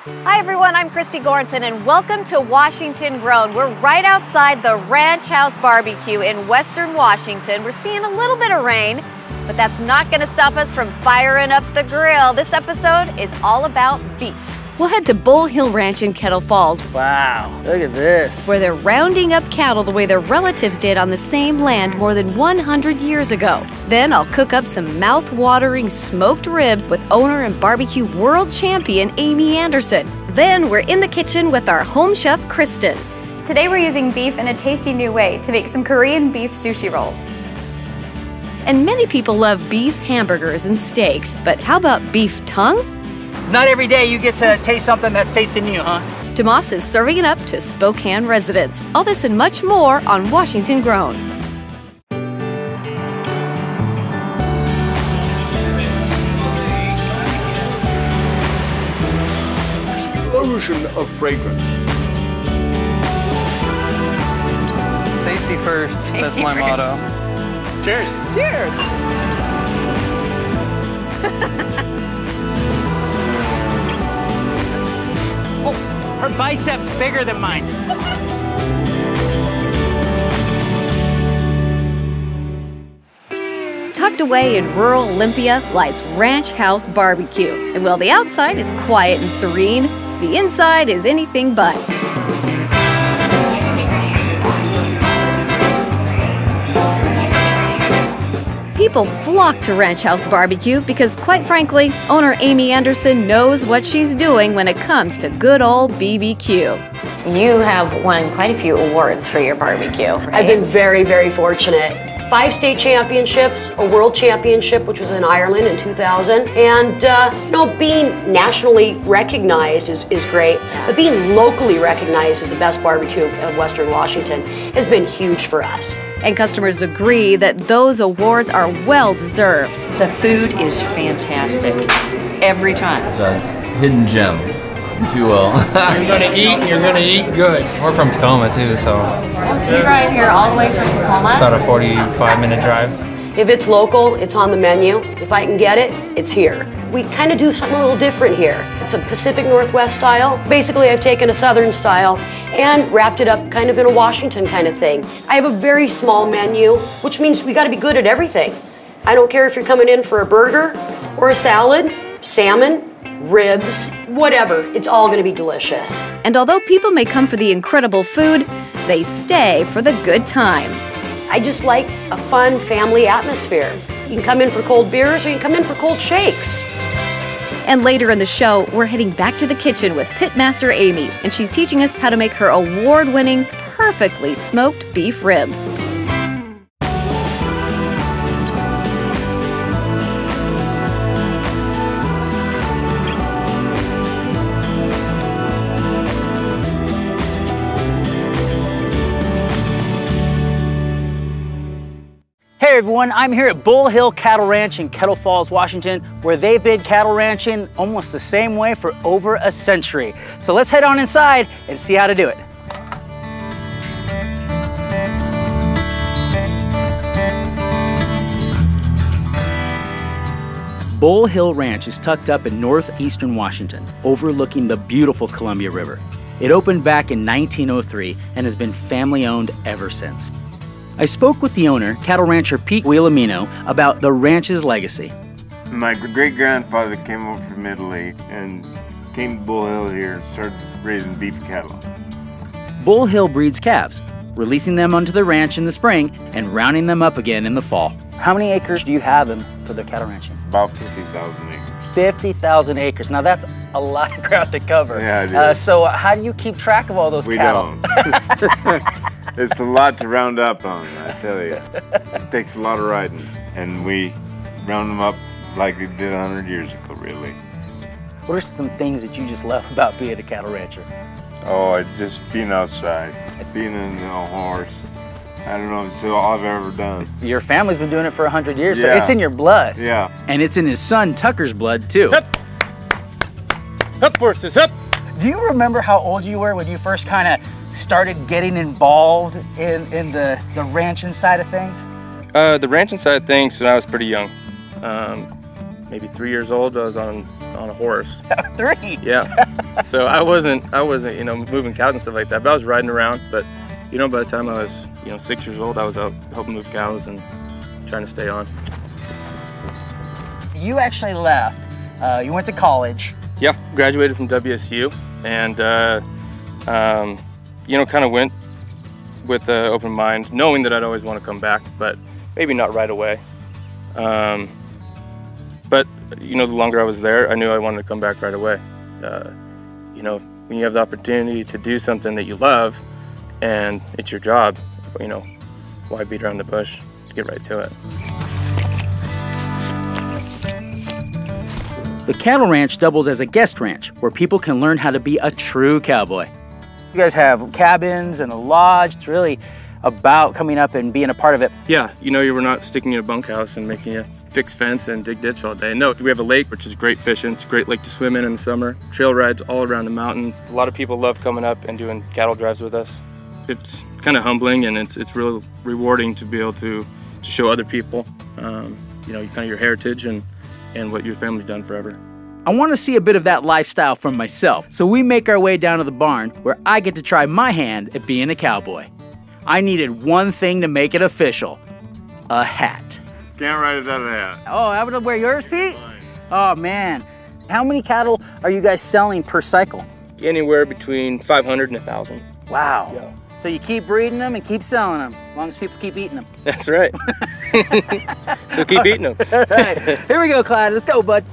Hi everyone, I'm Christy Goranson and welcome to Washington Grown. We're right outside the Ranch House BBQ in Western Washington. We're seeing a little bit of rain, but that's not going to stop us from firing up the grill. This episode is all about beef. We'll head to Bull Hill Ranch in Kettle Falls. Wow, look at this. Where they're rounding up cattle the way their relatives did on the same land more than 100 years ago. Then I'll cook up some mouth-watering smoked ribs with owner and barbecue world champion Amy Anderson. Then we're in the kitchen with our home chef, Kristen. Today we're using beef in a tasty new way to make some Korean beef sushi rolls. And many people love beef hamburgers and steaks, but how about beef tongue? Not every day you get to taste something that's tasting you, huh? Tomas is serving it up to Spokane residents. All this and much more on Washington Grown. Explosion of fragrance. Safety first, that's my motto. Cheers. Cheers! Her bicep's bigger than mine. Tucked away in rural Olympia lies Ranch House BBQ. And while the outside is quiet and serene, the inside is anything but. People flock to Ranch House BBQ because, quite frankly, owner Amy Anderson knows what she's doing when it comes to good old BBQ. You have won quite a few awards for your barbecue, right? I've been very, very fortunate. 5 state championships, a world championship, which was in Ireland in 2000. And, being nationally recognized is great, but being locally recognized as the best barbecue of Western Washington has been huge for us. And customers agree that those awards are well deserved. The food is fantastic every time. It's a hidden gem, if you will. You're gonna eat good. We're from Tacoma too, so Oh, so you drive here all the way from Tacoma? about a 45-minute drive. If it's local, it's on the menu. If I can get it, it's here. We kind of do something a little different here. It's a Pacific Northwest style. Basically, I've taken a Southern style and wrapped it up kind of in a Washington kind of thing. I have a very small menu, which means we gotta be good at everything. I don't care if you're coming in for a burger or a salad, salmon, ribs, whatever, it's all gonna be delicious. And although people may come for the incredible food, they stay for the good times. I just like a fun family atmosphere. You can come in for cold beers or you can come in for cold shakes. And later in the show, we're heading back to the kitchen with Pitmaster Amy, and she's teaching us how to make her award-winning, perfectly smoked beef ribs. Hey everyone, I'm here at Bull Hill Cattle Ranch in Kettle Falls, Washington, where they've been cattle ranching almost the same way for over a century. So let's head on inside and see how to do it. Bull Hill Ranch is tucked up in northeastern Washington, overlooking the beautiful Columbia River. It opened back in 1903 and has been family-owned ever since. I spoke with the owner, cattle rancher Pete Wilhelmino, about the ranch's legacy. My great-grandfather came over from Italy and came to Bull Hill here and started raising beef cattle. Bull Hill breeds calves, releasing them onto the ranch in the spring and rounding them up again in the fall. How many acres do you have for the cattle ranching? About 50,000 acres. 50,000 acres. Now that's a lot of ground to cover. Yeah, it is. So how do you keep track of all those cattle? We don't. It's a lot to round up on, I tell you. It takes a lot of riding, and we round them up like we did 100 years ago, really. What are some things that you just love about being a cattle rancher? Oh, it's just being outside, being in a horse. I don't know, it's all I've ever done. Your family's been doing it for 100 years, so Yeah. it's in your blood. Yeah. And it's in his son Tucker's blood, too. Hup! Hup, horses, hup! Do you remember how old you were when you first kind of started getting involved in the ranching side of things? The ranching side of things when I was pretty young. Maybe 3 years old, I was on on a horse. 3? Yeah. So I wasn't, you know, moving cows and stuff like that, but I was riding around. But, you know, by the time I was, you know, 6 years old, I was out helping move cows and trying to stay on. You actually left. You went to college. Yeah, graduated from WSU and, you know, kind of went with an open mind, knowing that I'd always want to come back, but maybe not right away. But, you know, the longer I was there, I knew I wanted to come back right away. You know, when you have the opportunity to do something that you love and it's your job, you know, why beat around the bush? Get right to it. The cattle ranch doubles as a guest ranch where people can learn how to be a true cowboy. You guys have cabins and a lodge. It's really about coming up and being a part of it. Yeah, you know, we're not sticking you in a bunkhouse and making you fix fence and dig ditch all day. No, we have a lake, which is great fishing. It's a great lake to swim in the summer. Trail rides all around the mountain. A lot of people love coming up and doing cattle drives with us. It's kind of humbling and it's really rewarding to be able to show other people, you know, kind of your heritage and what your family's done forever. I want to see a bit of that lifestyle from myself, so we make our way down to the barn where I get to try my hand at being a cowboy. I needed one thing to make it official: a hat. Can't ride without a hat. Oh, I would wear yours, Pete? Oh, man. How many cattle are you guys selling per cycle? Anywhere between 500 and 1,000. Wow. Yeah. So you keep breeding them and keep selling them, as long as people keep eating them. That's right. So keep eating them. All right, here we go, Clyde. Let's go, bud.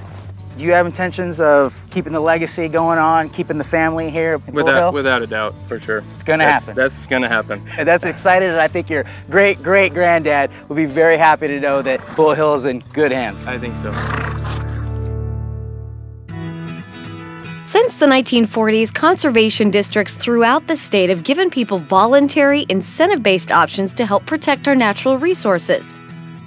Do you have intentions of keeping the legacy going on, keeping the family here in Bull Hill? Without a doubt, for sure. It's going to happen. That's going to happen. And that's excited, and I think your great-great-granddad will be very happy to know that Bull Hill is in good hands. I think so. Since the 1940s, conservation districts throughout the state have given people voluntary, incentive-based options to help protect our natural resources.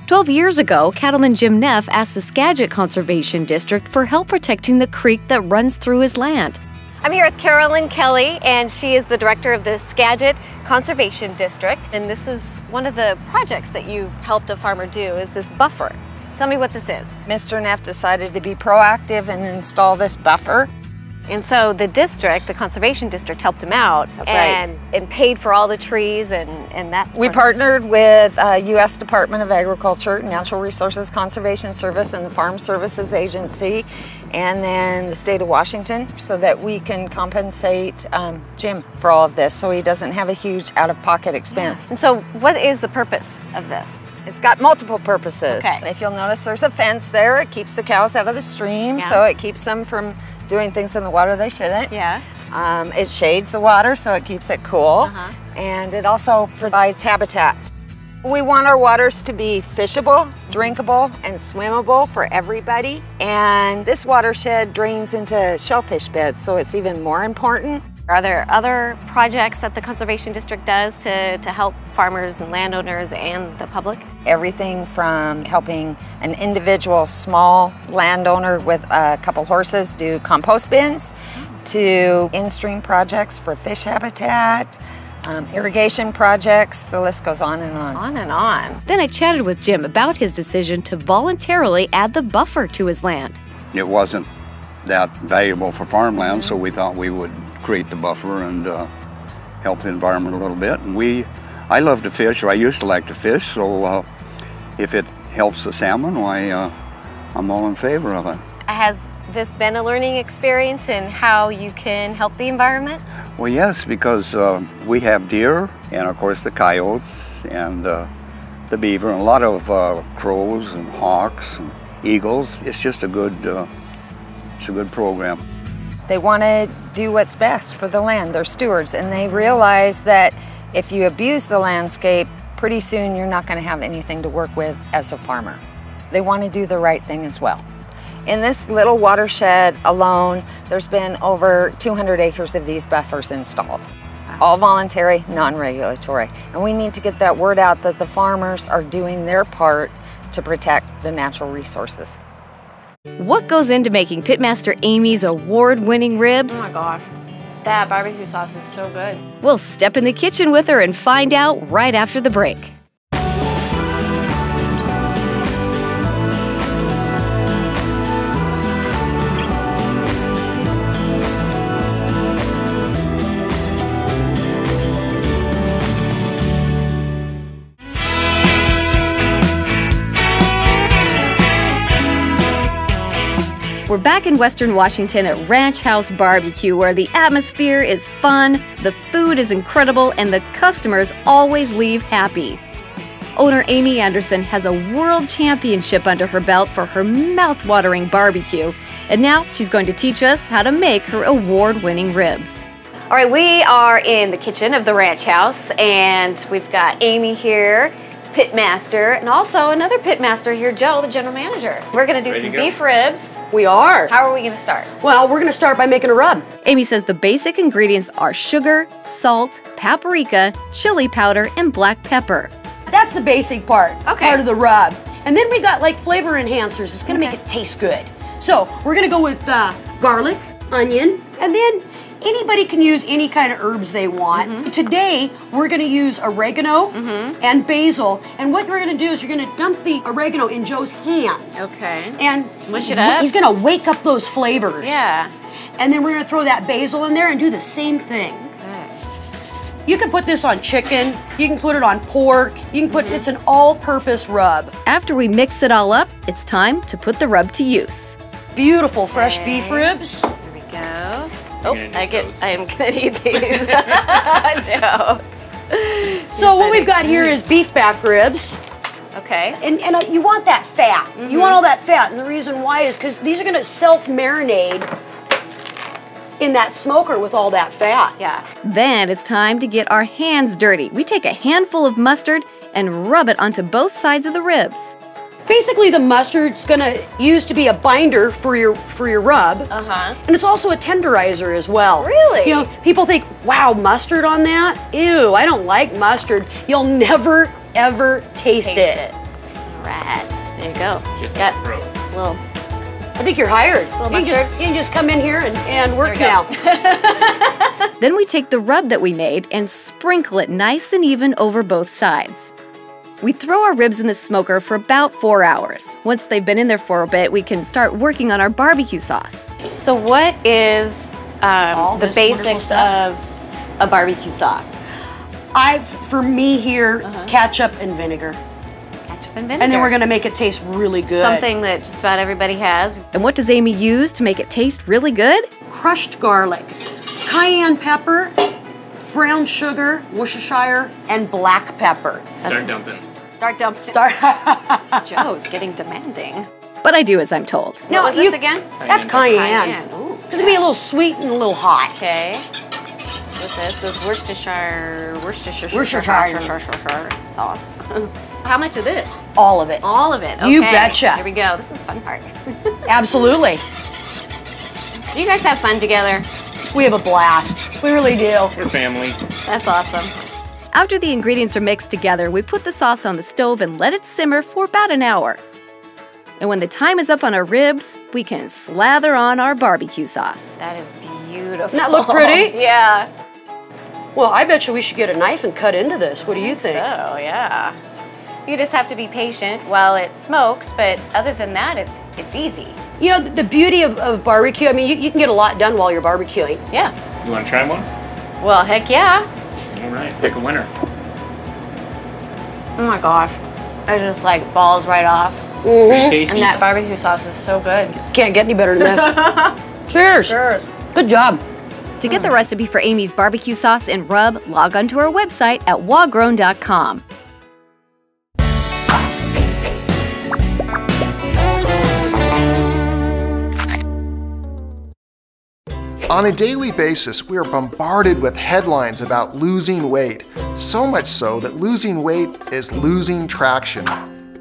12 years ago, Cattleman Jim Neff asked the Skagit Conservation District for help protecting the creek that runs through his land. I'm here with Carolyn Kelly, and she is the director of the Skagit Conservation District. And this is one of the projects that you've helped a farmer do, is this buffer. Tell me what this is. Mr. Neff decided to be proactive and install this buffer. And so the district, the conservation district, helped him out and paid for all the trees and that. We partnered with U.S. Department of Agriculture, Natural Resources Conservation Service, and the Farm Services Agency, and then the state of Washington, so that we can compensate Jim for all of this, so he doesn't have a huge out-of-pocket expense. And so, what is the purpose of this? It's got multiple purposes. Okay. If you'll notice, there's a fence there. It keeps the cows out of the stream, so it keeps them from doing things in the water they shouldn't. Yeah. It shades the water, so it keeps it cool. And it also provides habitat. We want our waters to be fishable, drinkable, and swimmable for everybody. And this watershed drains into shellfish beds, so it's even more important. Are there other projects that the Conservation District does to help farmers and landowners and the public? Everything from helping an individual small landowner with a couple horses do compost bins, to in-stream projects for fish habitat, irrigation projects, the list goes on and on. On and on. Then I chatted with Jim about his decision to voluntarily add the buffer to his land. It wasn't that valuable for farmland, so we thought we would create the buffer and help the environment a little bit. And I love to fish, or I used to like to fish, so if it helps the salmon, why, I'm all in favor of it. Has this been a learning experience in how you can help the environment? Well, yes, because we have deer, and of course the coyotes, and the beaver, and a lot of crows and hawks and eagles. It's just a good program. They want to do what's best for the land. They're stewards, and they realize that if you abuse the landscape, pretty soon you're not going to have anything to work with as a farmer. They want to do the right thing as well. In this little watershed alone, there's been over 200 acres of these buffers installed. All voluntary, non-regulatory. And we need to get that word out that the farmers are doing their part to protect the natural resources. What goes into making Pitmaster Amy's award-winning ribs? Oh my gosh, that barbecue sauce is so good. We'll step in the kitchen with her and find out right after the break. We're back in Western Washington at Ranch House BBQ, where the atmosphere is fun, the food is incredible, and the customers always leave happy. Owner Amy Anderson has a world championship under her belt for her mouth-watering barbecue, and now she's going to teach us how to make her award-winning ribs. All right, we are in the kitchen of the Ranch House, and we've got Amy here, pit master, and also another pit master here, Joe, the general manager. We're gonna do some beef ribs. We are. How are we gonna start? Well, we're gonna start by making a rub. Amy says the basic ingredients are sugar, salt, paprika, chili powder, and black pepper. That's the basic part, Okay. part of the rub. And then we got like flavor enhancers. It's gonna make it taste good. So we're gonna go with garlic, onion, and then anybody can use any kind of herbs they want. Today, we're gonna use oregano and basil. And what we're gonna do is you're gonna dump the oregano in Joe's hands. Okay. And Mush it up. He's gonna wake up those flavors. Yeah. And then we're gonna throw that basil in there and do the same thing. You can put this on chicken, you can put it on pork, you can put, it's an all-purpose rub. After we mix it all up, it's time to put the rub to use. Beautiful fresh beef ribs. Here we go. Oh, I am gonna need these, Joe. So what we've got here is beef back ribs. Okay. And you want that fat. You want all that fat, and the reason why is because these are gonna self-marinate in that smoker with all that fat. Yeah. Then it's time to get our hands dirty. We take a handful of mustard and rub it onto both sides of the ribs. Basically, the mustard's gonna use to be a binder for your rub. And it's also a tenderizer as well. Really? You know, people think, wow, mustard on that? Ew, I don't like mustard. You'll never, ever taste it. All right. There you go. Just got a little. I think you're hired. Little You can just come in here and work There now. Then we take the rub that we made and sprinkle it nice and even over both sides. We throw our ribs in the smoker for about 4 hours. Once they've been in there for a bit, we can start working on our barbecue sauce. So what is the basics of a barbecue sauce? For me here, ketchup and vinegar. Ketchup and vinegar. And then we're gonna make it taste really good. Something that just about everybody has. And what does Amy use to make it taste really good? Crushed garlic, cayenne pepper, brown sugar, Worcestershire, and black pepper. Start dumping. Start dumping. Joe's getting demanding. But I do as I'm told. What was this again? That's cayenne. Ooh. It's gonna be a little sweet and a little hot. Okay. With this is Worcestershire sauce. How much of this? All of it. All of it. Okay. You betcha. Here we go. This is the fun part. Absolutely. Do you guys have fun together? We have a blast. We really do. We're family. That's awesome. After the ingredients are mixed together, we put the sauce on the stove and let it simmer for about an hour. And when the time is up on our ribs, we can slather on our barbecue sauce. That is beautiful. Doesn't that look pretty? Yeah. Well, I bet you we should get a knife and cut into this. What do you think? So, yeah. You just have to be patient while it smokes, but other than that, it's easy. You know, the beauty of barbecue, I mean, you can get a lot done while you're barbecuing. Yeah. You want to try one? Well, heck yeah. All right, pick a winner. Oh my gosh. It just like falls right off. Pretty tasty. And that barbecue sauce is so good. Can't get any better than this. Cheers. Cheers. Good job. To get the recipe for Amy's barbecue sauce and rub, log onto our website at wagrown.com. On a daily basis, we are bombarded with headlines about losing weight, so much so that losing weight is losing traction.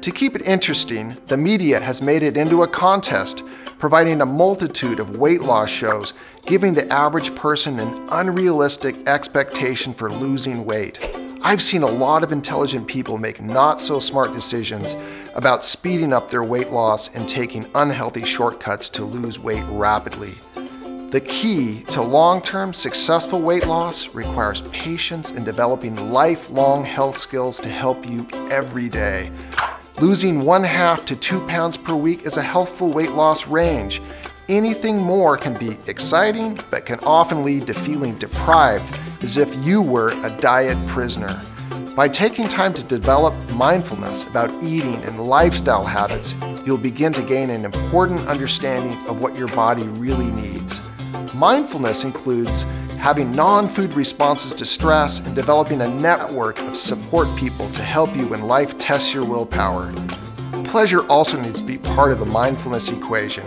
To keep it interesting, the media has made it into a contest, providing a multitude of weight loss shows, giving the average person an unrealistic expectation for losing weight. I've seen a lot of intelligent people make not so smart decisions about speeding up their weight loss and taking unhealthy shortcuts to lose weight rapidly. The key to long-term successful weight loss requires patience and developing lifelong health skills to help you every day. Losing 1/2 to 2 pounds per week is a healthful weight loss range. Anything more can be exciting, but can often lead to feeling deprived, as if you were a diet prisoner. By taking time to develop mindfulness about eating and lifestyle habits, you'll begin to gain an important understanding of what your body really needs. Mindfulness includes having non-food responses to stress and developing a network of support people to help you when life tests your willpower. Pleasure also needs to be part of the mindfulness equation.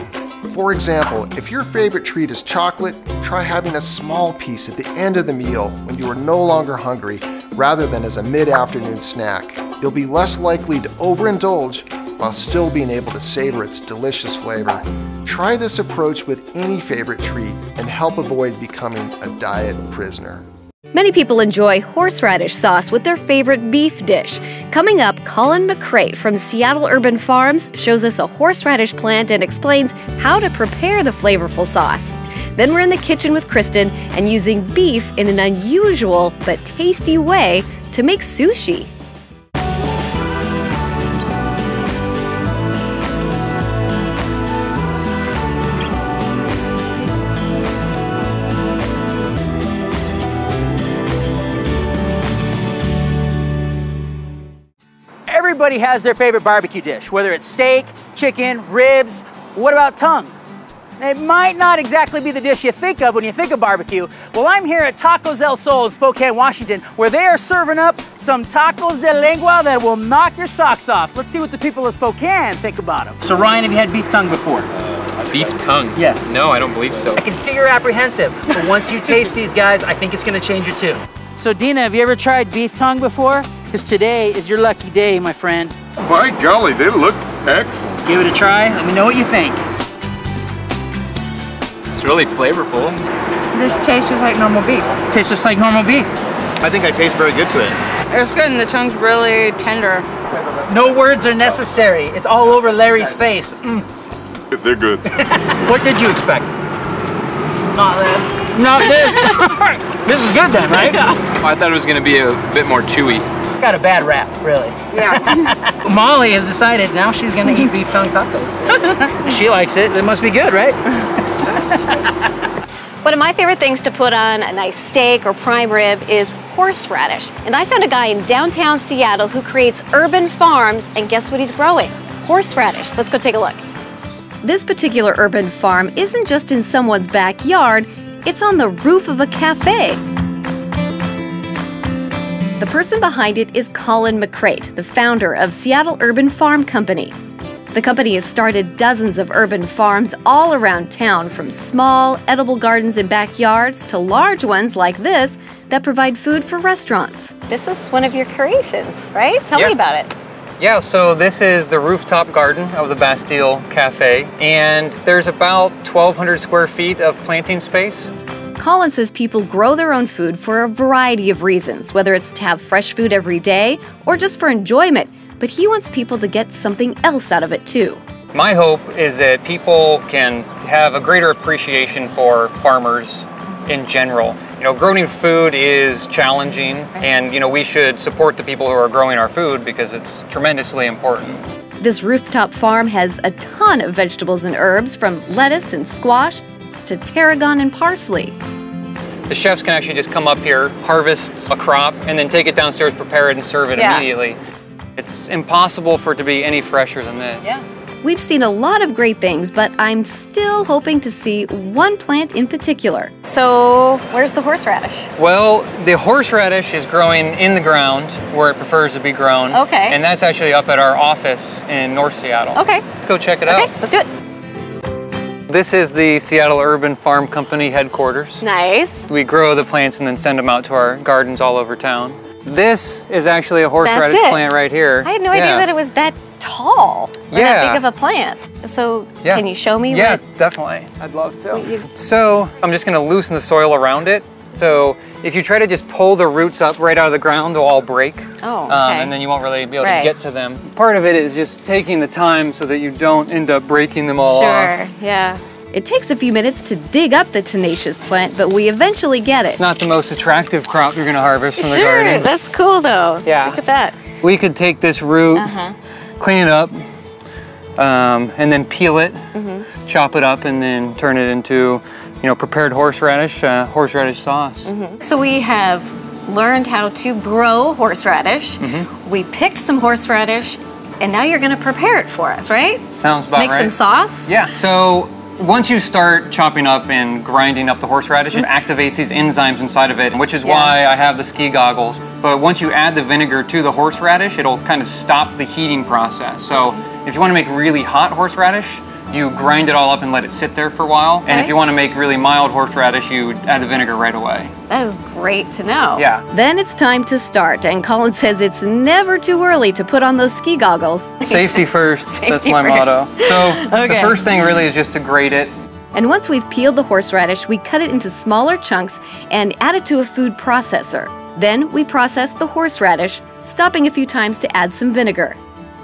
For example, if your favorite treat is chocolate, try having a small piece at the end of the meal when you are no longer hungry, rather than as a mid-afternoon snack. You'll be less likely to overindulge while still being able to savor its delicious flavor. Try this approach with any favorite treat and help avoid becoming a diet prisoner. Many people enjoy horseradish sauce with their favorite beef dish. Coming up, Colin Mcrae from Seattle Urban Farms shows us a horseradish plant and explains how to prepare the flavorful sauce. Then we're in the kitchen with Kristen and using beef in an unusual but tasty way to make sushi. Everybody has their favorite barbecue dish, whether it's steak, chicken, ribs. What about tongue? It might not exactly be the dish you think of when you think of barbecue. Well, I'm here at Tacos El Sol in Spokane, Washington, where they are serving up some tacos de lengua that will knock your socks off. Let's see what the people of Spokane think about them. So Ryan, have you had beef tongue before? Beef tongue? Yes. No, I don't believe so. I can see you're apprehensive, but once you taste these guys, I think it's gonna change your tune. So Dina, have you ever tried beef tongue before? Because today is your lucky day, my friend. By golly, they look excellent. Give it a try, let me know what you think. It's really flavorful. This tastes just like normal beef. Tastes just like normal beef. I think I taste very good to it. It's good and the tongue's really tender. No words are necessary. It's all over Larry's face. They're good. What did you expect? Not this. Not this. This is good then, right? Yeah. I thought it was going to be a bit more chewy. It's got a bad rap, really. Yeah. Molly has decided now she's gonna eat beef tongue tacos. She likes it. It must be good, right? One of my favorite things to put on a nice steak or prime rib is horseradish. And I found a guy in downtown Seattle who creates urban farms, and guess what he's growing? Horseradish. Let's go take a look. This particular urban farm isn't just in someone's backyard, it's on the roof of a cafe. The person behind it is Colin Mcrae, the founder of Seattle Urban Farm Company. The company has started dozens of urban farms all around town, from small, edible gardens in backyards to large ones like this that provide food for restaurants. This is one of your creations, right? Tell me about it. Yeah, so this is the rooftop garden of the Bastille Cafe, and there's about 1,200 square feet of planting space. Colin says people grow their own food for a variety of reasons, whether it's to have fresh food every day or just for enjoyment, but he wants people to get something else out of it too. My hope is that people can have a greater appreciation for farmers in general. You know, growing food is challenging, and we should support the people who are growing our food because it's tremendously important. This rooftop farm has a ton of vegetables and herbs, from lettuce and squash to tarragon and parsley. The chefs can actually just come up here, harvest a crop, and then take it downstairs, prepare it, and serve it immediately. It's impossible for it to be any fresher than this. Yeah. We've seen a lot of great things, but I'm still hoping to see one plant in particular. So, where's the horseradish? Well, the horseradish is growing in the ground where it prefers to be grown. Okay. And that's actually up at our office in North Seattle. Okay. Let's go check it out. Okay, let's do it. This is the Seattle Urban Farm Company headquarters. Nice. We grow the plants and then send them out to our gardens all over town. This is actually a horseradish plant right here. I had no idea that it was that tall, or that big of a plant. So can you show me? Yeah, definitely. I'd love to. So I'm just gonna loosen the soil around it. So if you try to just pull the roots up right out of the ground, they'll all break. Oh, okay. And then you won't really be able to get to them. Part of it is just taking the time so that you don't end up breaking them all off. Sure, yeah. It takes a few minutes to dig up the tenacious plant, but we eventually get it. It's not the most attractive crop you're gonna harvest from the garden. Sure, that's cool though. Yeah. Look at that. We could take this root, clean it up, and then peel it, chop it up, and then turn it into, prepared horseradish sauce. So we have learned how to grow horseradish. We picked some horseradish. and now you're gonna prepare it for us, right? Sounds about right. Make some sauce? Yeah, so once you start chopping up and grinding up the horseradish, it activates these enzymes inside of it, which is why I have the ski goggles. But once you add the vinegar to the horseradish, it'll kind of stop the heating process. So if you want to make really hot horseradish, you grind it all up and let it sit there for a while. And if you want to make really mild horseradish, you add the vinegar right away. That is great to know. Yeah. Then it's time to start, and Colin says it's never too early to put on those ski goggles. Safety first, that's my motto. So the first thing really is just to grate it. And once we've peeled the horseradish, we cut it into smaller chunks and add it to a food processor. Then we process the horseradish, stopping a few times to add some vinegar.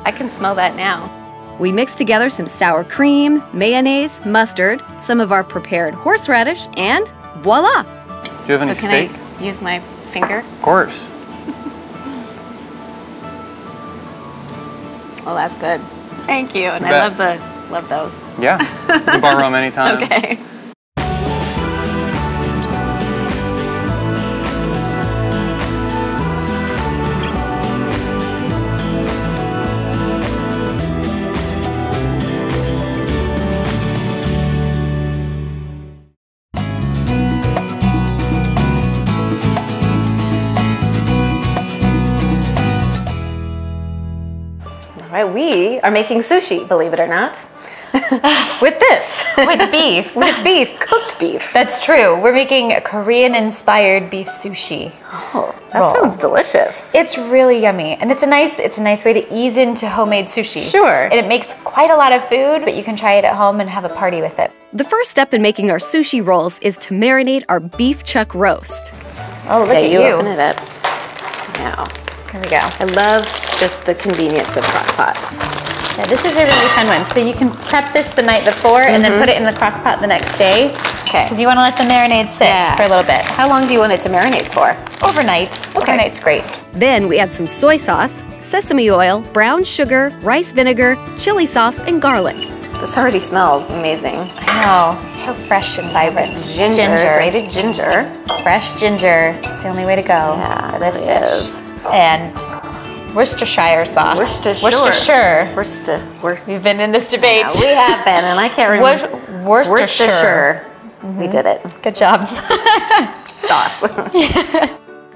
I can smell that now. We mix together some sour cream, mayonnaise, mustard, some of our prepared horseradish, and voila! Do you have any steak? Can I use my finger? Of course. Oh, that's good. Thank you, and You I bet. love those. Yeah, you can borrow them anytime. Okay. All right, we are making sushi, believe it or not. With this. With beef. With beef, cooked beef. That's true. We're making a Korean-inspired beef sushi. Oh, that sounds delicious. It's really yummy, and it's a nice way to ease into homemade sushi. Sure. And it makes quite a lot of food, but you can try it at home and have a party with it. The first step in making our sushi rolls is to marinate our beef chuck roast. Oh, look at you. Open it up. Now, here we go. I love just the convenience of crock pots. Yeah, this is a really fun one. So you can prep this the night before and then put it in the crock pot the next day. Okay. Because you want to let the marinade sit for a little bit. How long do you want it to marinate for? Overnight. Okay. Overnight's great. Then we add some soy sauce, sesame oil, brown sugar, rice vinegar, chili sauce, and garlic. This already smells amazing. I know. So fresh and vibrant. Ginger. Grated ginger. Fresh ginger. It's the only way to go for this dish. And Worcestershire sauce. Worcestershire. We've been in this debate. Yeah, we have been, and I can't remember. Worcestershire. We did it. Good job. Sauce.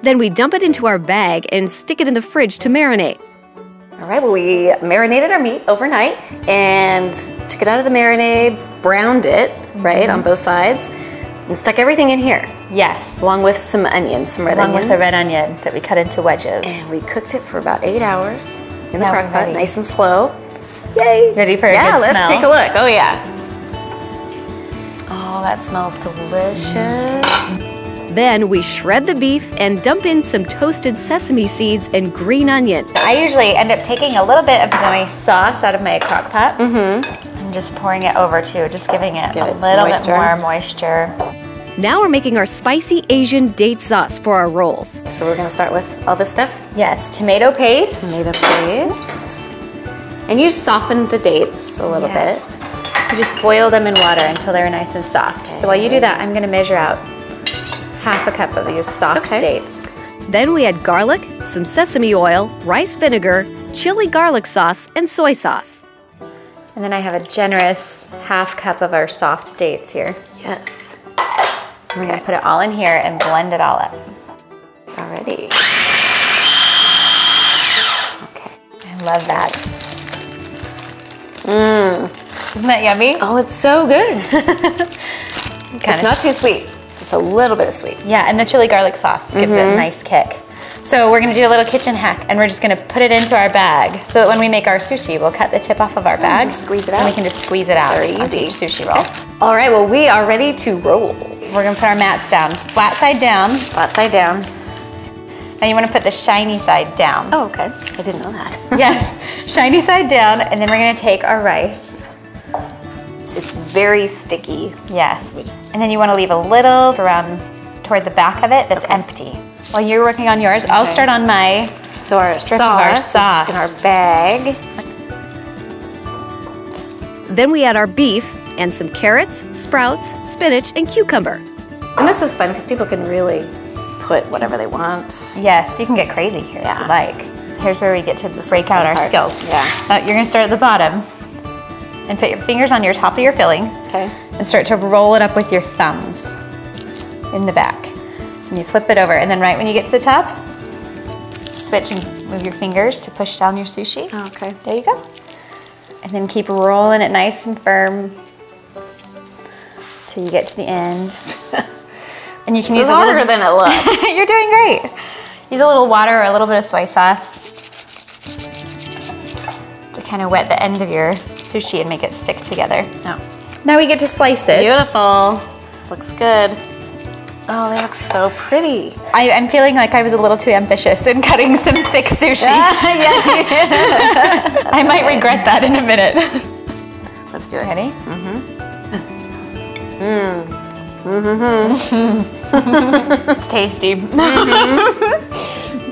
Then we dump it into our bag and stick it in the fridge to marinate. All right, well, we marinated our meat overnight and took it out of the marinade, browned it, right, on both sides, and stuck everything in here. Yes. Along with some onions, some red onions. Along with a red onion that we cut into wedges. And we cooked it for about 8 hours in the crock pot, nice and slow. Yay. Ready for a good smell? Yeah, let's take a look. Oh, yeah. Oh, that smells delicious. Then we shred the beef and dump in some toasted sesame seeds and green onion. I usually end up taking a little bit of my sauce out of my crock pot and just pouring it over too, just giving it a little bit more moisture. Now we're making our spicy Asian date sauce for our rolls. So we're gonna start with all this stuff? Yes, tomato paste. Tomato paste. And you softened the dates a little bit. You just boil them in water until they're nice and soft. So while you do that, I'm gonna measure out half a cup of these soft dates. Then we add garlic, some sesame oil, rice vinegar, chili garlic sauce, and soy sauce. And then I have a generous half cup of our soft dates here. Yes. We're gonna put it all in here and blend it all up. Alrighty. Okay. I love that. Isn't that yummy? Oh, it's so good. It's not too sweet. Just a little bit of sweet. Yeah, and the chili garlic sauce gives it a nice kick. So we're gonna do a little kitchen hack, and we're just gonna put it into our bag so that when we make our sushi, we'll cut the tip off of our bag. Just squeeze it out. And we can just squeeze it out onto each sushi roll. All right, well, we are ready to roll. We're gonna put our mats down, flat side down. Flat side down. Now you wanna put the shiny side down. Oh, okay. I didn't know that. Yes, shiny side down, and then we're gonna take our rice. It's very sticky. Yes. And then you want to leave a little around toward the back of it that's empty. While you're working on yours, I'll start on my strip of our sauce in our bag. Then we add our beef and some carrots, sprouts, spinach, and cucumber. And this is fun because people can really put whatever they want. Yes, you can get crazy here if you like. Here's where we get to break out our skills. Yeah. You're gonna start at the bottom and put your fingers on your top of your filling. Okay. And start to roll it up with your thumbs in the back. And you flip it over, and then right when you get to the top, switch and move your fingers to push down your sushi. Oh, okay. There you go. And then keep rolling it nice and firm till you get to the end. And you can use harder than it looks. You're doing great. Use a little water or a little bit of soy sauce to kind of wet the end of your sushi and make it stick together. Oh. Now we get to slice it. Beautiful. Looks good. Oh, they look so pretty. I'm feeling like I was a little too ambitious in cutting some thick sushi. I might regret that in a minute. Let's do it. Ready? It's tasty.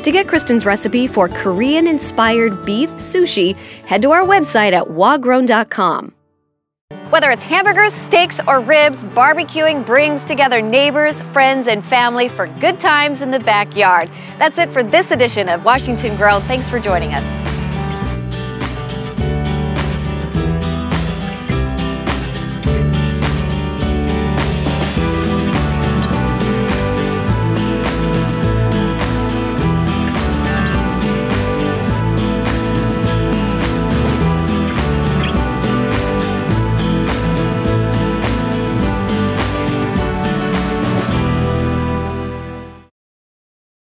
To get Kristen's recipe for Korean-inspired beef sushi, head to our website at wagrown.com. Whether it's hamburgers, steaks, or ribs, barbecuing brings together neighbors, friends, and family for good times in the backyard. That's it for this edition of Washington Grown. Thanks for joining us.